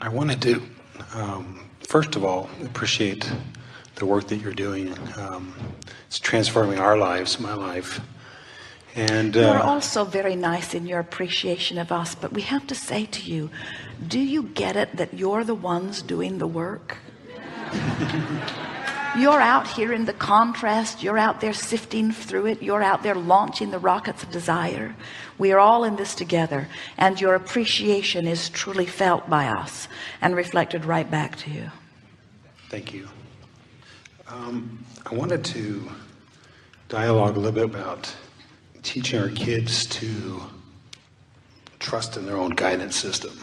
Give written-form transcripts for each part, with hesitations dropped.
I wanted to, first of all, appreciate the work that you're doing. It's transforming our lives, my life. And you're also very nice in your appreciation of us, but we have to say to you, do you get it that you're the ones doing the work? You're out here in the contrast, you're out there sifting through it, you're out there launching the rockets of desire. We are all in this together, and your appreciation is truly felt by us and reflected right back to you. Thank you. I wanted to dialogue a little bit about teaching our kids to trust in their own guidance system.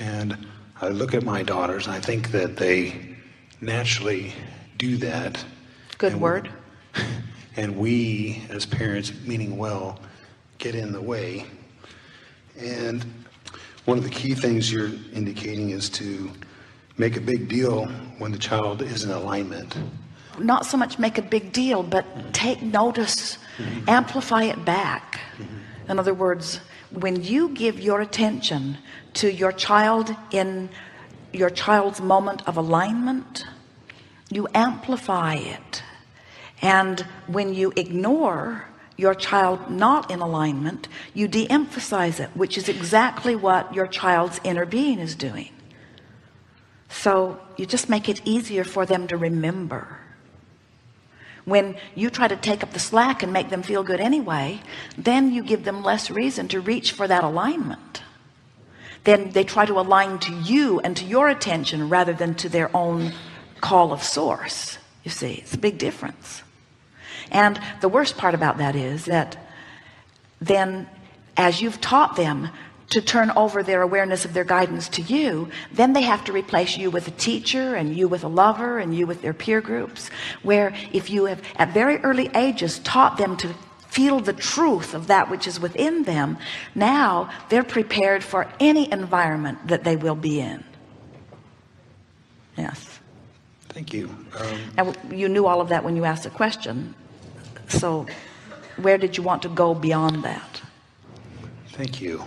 And I look at my daughters and I think that they naturally do that. Good word. And we as parents, meaning well, get in the way. And one of the key things you're indicating is to make a big deal when the child is in alignment. Not so much make a big deal, but take notice, amplify it back. In other words, when you give your attention to your child in your child's moment of alignment, you amplify it. And when you ignore your child not in alignment, you de-emphasize it, which is exactly what your child's inner being is doing. So you just make it easier for them to remember. When you try to take up the slack and make them feel good anyway, then you give them less reason to reach for that alignment. Then they try to align to you and to your attention rather than to their own call of source. You see, it's a big difference. And the worst part about that is that then as you've taught them to turn over their awareness of their guidance to you, then they have to replace you with a teacher and you with a lover and you with their peer groups, where if you have at very early ages taught them to feel the truth of that which is within them, now they're prepared for any environment that they will be in. Yes. Thank you. Now, you knew all of that when you asked the question, so where did you want to go beyond that? Thank you.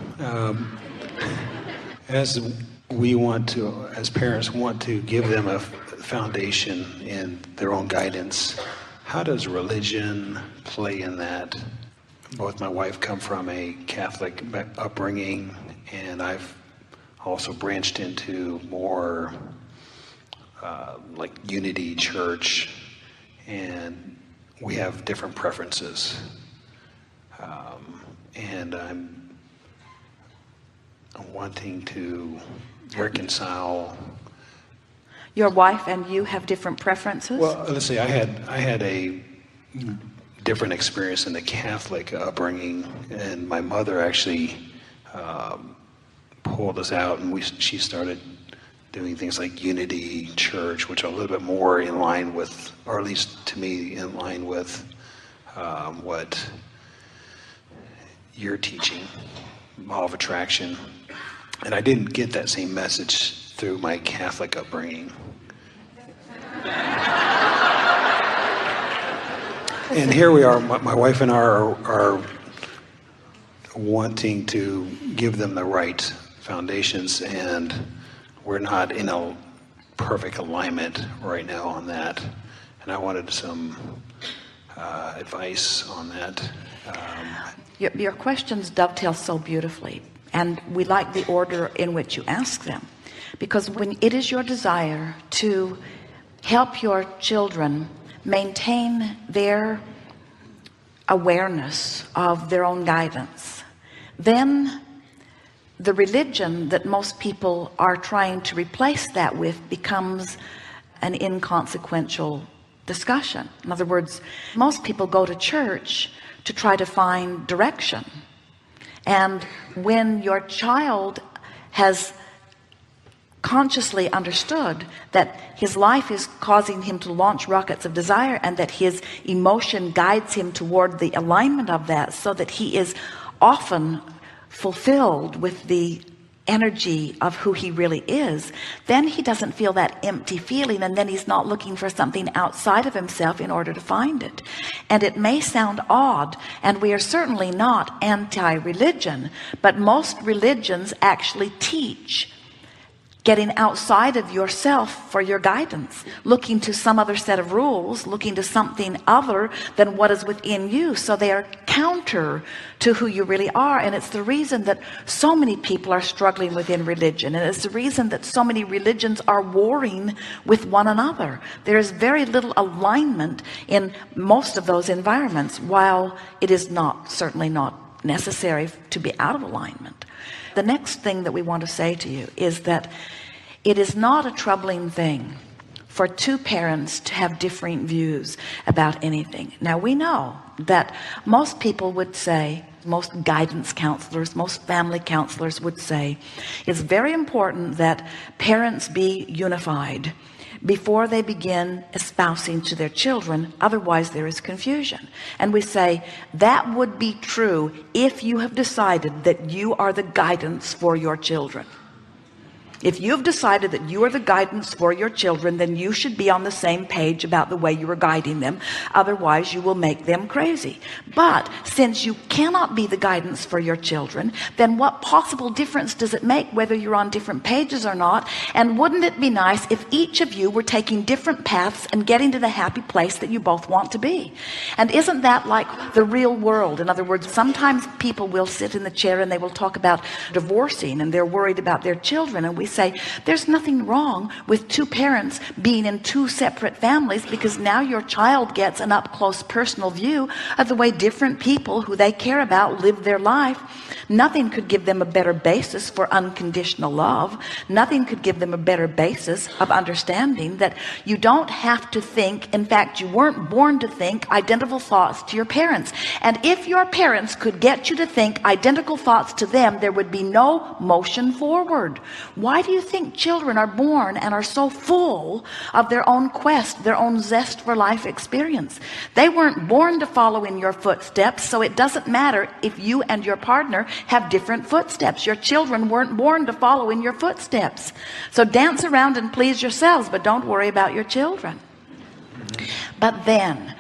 As we want to, as parents, want to give them a foundation in their own guidance, how does religion play in that? Both my wife come from a Catholic upbringing, and I've also branched into more like Unity Church, and we have different preferences. And I'm wanting to reconcile. Your wife and you have different preferences? Well, let's see, I had a different experience in the Catholic upbringing, and my mother actually pulled us out, and she started doing things like Unity Church, which are a little bit more in line with, or at least to me, in line with what you're teaching, law of attraction. And I didn't get that same message through my Catholic upbringing. And here we are, my wife and I are wanting to give them the right foundations, and we're not in a perfect alignment right now on that. And I wanted some advice on that. Your questions dovetail so beautifully, and we like the order in which you ask them, because when it is your desire to help your children maintain their awareness of their own guidance, then the religion that most people are trying to replace that with becomes an inconsequential discussion. In other words, most people go to church to try to find direction, and when your child has consciously understood that his life is causing him to launch rockets of desire, and that his emotion guides him toward the alignment of that, so that he is often fulfilled with the energy of who he really is, then he doesn't feel that empty feeling, and then he's not looking for something outside of himself in order to find it. And it may sound odd, and we are certainly not anti-religion, but most religions actually teach getting outside of yourself for your guidance, looking to some other set of rules, looking to something other than what is within you. So they are counter to who you really are. And it's the reason that so many people are struggling within religion. And it's the reason that so many religions are warring with one another. There is very little alignment in most of those environments, while it is certainly not necessary to be out of alignment. The next thing that we want to say to you is that it is not a troubling thing for two parents to have differing views about anything. Now we know that most people would say, most guidance counselors, most family counselors would say, it's very important that parents be unified before they begin espousing to their children, otherwise there is confusion. And we say that would be true if you have decided that you are the guidance for your children. If you've decided that you are the guidance for your children, then you should be on the same page about the way you are guiding them. Otherwise you will make them crazy. But since you cannot be the guidance for your children, then what possible difference does it make whether you're on different pages or not? And wouldn't it be nice if each of you were taking different paths and getting to the happy place that you both want to be? And isn't that like the real world? In other words, sometimes people will sit in the chair and they will talk about divorcing, and they're worried about their children, and we say there's nothing wrong with two parents being in two separate families, because now your child gets an up-close personal view of the way different people who they care about live their life. Nothing could give them a better basis for unconditional love. Nothing could give them a better basis of understanding that you don't have to think, in fact you weren't born to think identical thoughts to your parents. And if your parents could get you to think identical thoughts to them, there would be no motion forward. Why do you think children are born and are so full of their own quest, their own zest for life experience? They weren't born to follow in your footsteps, so it doesn't matter if you and your partner have different footsteps. Your children weren't born to follow in your footsteps. So dance around and please yourselves, but don't worry about your children. But then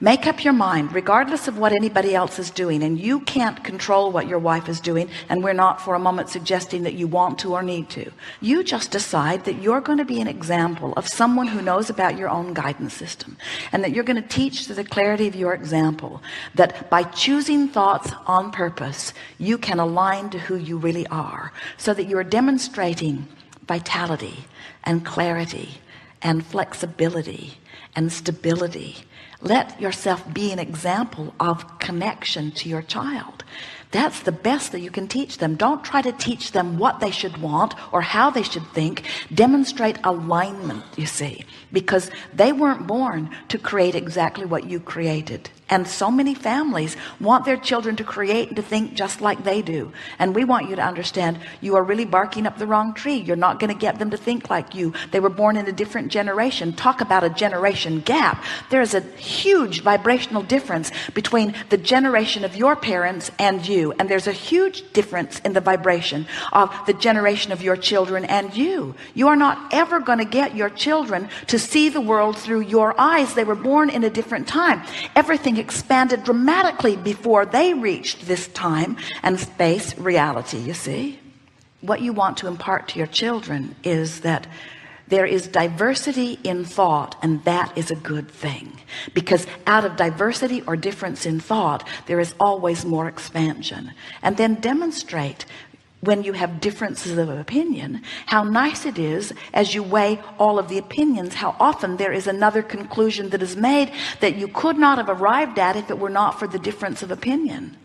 make up your mind, regardless of what anybody else is doing, and you can't control what your wife is doing, and we're not for a moment suggesting that you want to or need to. You just decide that you're going to be an example of someone who knows about your own guidance system, and that you're going to teach through the clarity of your example that by choosing thoughts on purpose, you can align to who you really are, so that you're demonstrating vitality and clarity and flexibility and stability. Let yourself be an example of connection to your child. That's the best that you can teach them. Don't try to teach them what they should want or how they should think. Demonstrate alignment, you see, because they weren't born to create exactly what you created. And so many families want their children to create and to think just like they do. And we want you to understand you are really barking up the wrong tree. You're not going to get them to think like you. They were born in a different generation. Talk about a generation gap. There is a huge vibrational difference between the generation of your parents and you. And there's a huge difference in the vibration of the generation of your children and you. You are not ever going to get your children to see the world through your eyes. They were born in a different time. Everything expanded dramatically before they reached this time and space reality, you see. What you want to impart to your children is that there is diversity in thought, and that is a good thing, because out of diversity or difference in thought, there is always more expansion. And then demonstrate, when you have differences of opinion, how nice it is as you weigh all of the opinions, how often there is another conclusion that is made that you could not have arrived at if it were not for the difference of opinion.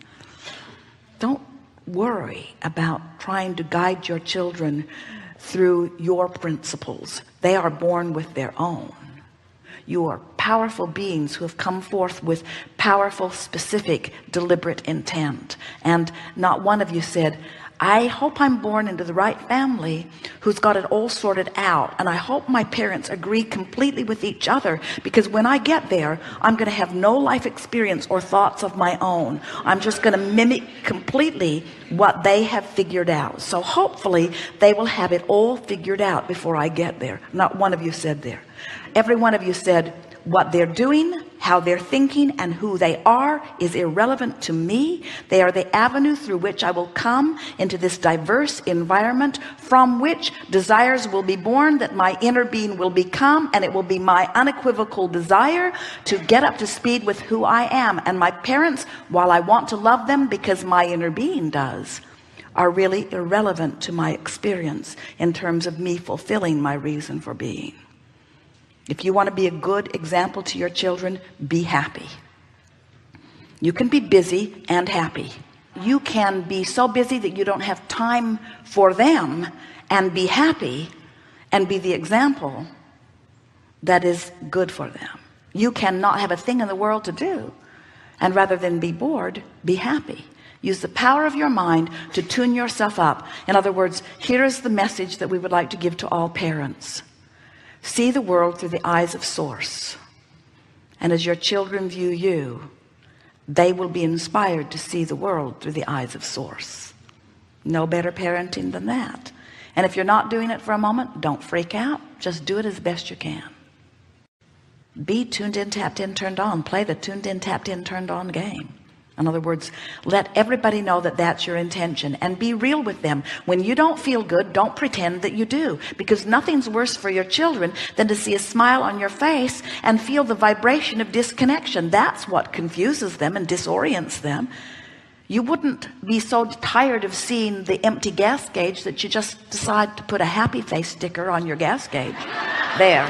Don't worry about trying to guide your children through your principles. They are born with their own. You are powerful beings who have come forth with powerful, specific, deliberate intent. And not one of you said, I hope I'm born into the right family who's got it all sorted out, and I hope my parents agree completely with each other, because when I get there, I'm going to have no life experience or thoughts of my own. I'm just going to mimic completely what they have figured out. So hopefully they will have it all figured out before I get there. Not one of you said there. Every one of you said what they're doing how they're thinking and who they are is irrelevant to me. They are the avenue through which I will come into this diverse environment, from which desires will be born that my inner being will become, and it will be my unequivocal desire to get up to speed with who I am. And my parents, while I want to love them because my inner being does, are really irrelevant to my experience in terms of me fulfilling my reason for being. If you want to be a good example to your children, be happy. You can be busy and happy. You can be so busy that you don't have time for them and be happy and be the example that is good for them. You cannot have a thing in the world to do, and rather than be bored, be happy. Use the power of your mind to tune yourself up. In other words, here is the message that we would like to give to all parents. See the world through the eyes of source, and as your children view you, they will be inspired to see the world through the eyes of source. No better parenting than that. And if you're not doing it for a moment, don't freak out. Just do it as best you can. Be tuned in, tapped in, turned on. Play the tuned in, tapped in, turned on game. In other words, let everybody know that that's your intention, and be real with them. When you don't feel good, don't pretend that you do, because nothing's worse for your children than to see a smile on your face and feel the vibration of disconnection. That's what confuses them and disorients them. You wouldn't be so tired of seeing the empty gas gauge that you just decide to put a happy face sticker on your gas gauge. There,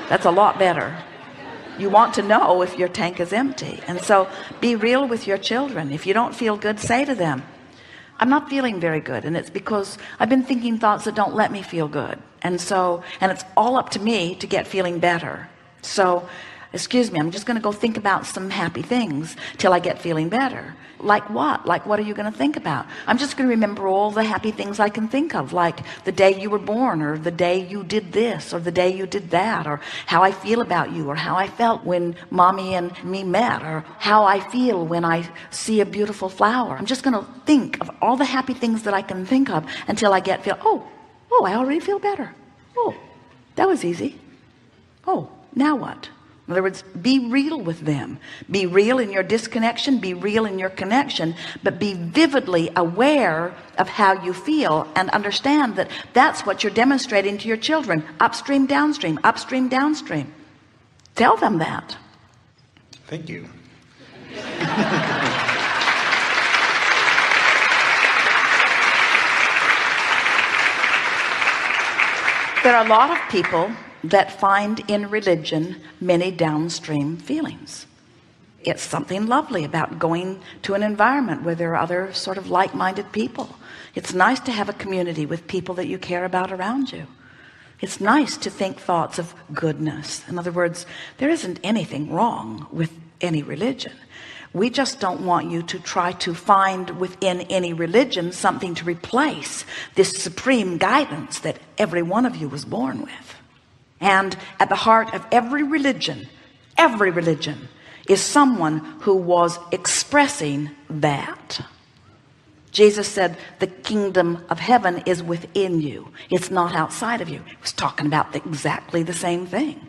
that's a lot better. You want to know if your tank is empty. And so be real with your children. If you don't feel good, say to them, I'm not feeling very good, and it's because I've been thinking thoughts that don't let me feel good. And it's all up to me to get feeling better. So excuse me, I'm just going to go think about some happy things till I get feeling better. Like what? Like what are you going to think about? I'm just going to remember all the happy things I can think of, like the day you were born, or the day you did this, or the day you did that, or how I feel about you, or how I felt when mommy and me met, or how I feel when I see a beautiful flower. I'm just going to think of all the happy things that I can think of until I get oh, I already feel better. Oh, that was easy. Oh, now what? In other words, be real with them. Be real in your disconnection, be real in your connection, but be vividly aware of how you feel, and understand that that's what you're demonstrating to your children. Upstream, downstream, upstream, downstream. Tell them that. Thank you. There are a lot of people that find in religion many downstream feelings. It's something lovely about going to an environment where there are other sort of like-minded people. It's nice to have a community with people that you care about around you. It's nice to think thoughts of goodness. In other words, there isn't anything wrong with any religion. We just don't want you to try to find within any religion something to replace this supreme guidance that every one of you was born with. And at the heart of every religion is someone who was expressing that. Jesus said, the kingdom of heaven is within you. It's not outside of you. He was talking about exactly the same thing.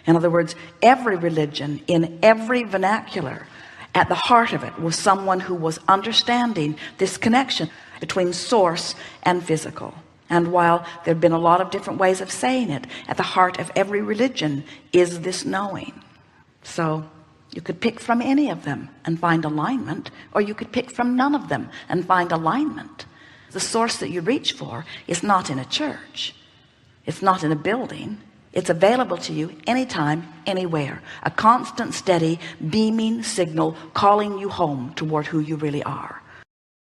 In other words, every religion, in every vernacular, at the heart of it was someone who was understanding this connection between source and physical. And while there have been a lot of different ways of saying it, at the heart of every religion is this knowing. So you could pick from any of them and find alignment, or you could pick from none of them and find alignment. The source that you reach for is not in a church. It's not in a building. It's available to you anytime, anywhere. A constant, steady, beaming signal calling you home toward who you really are.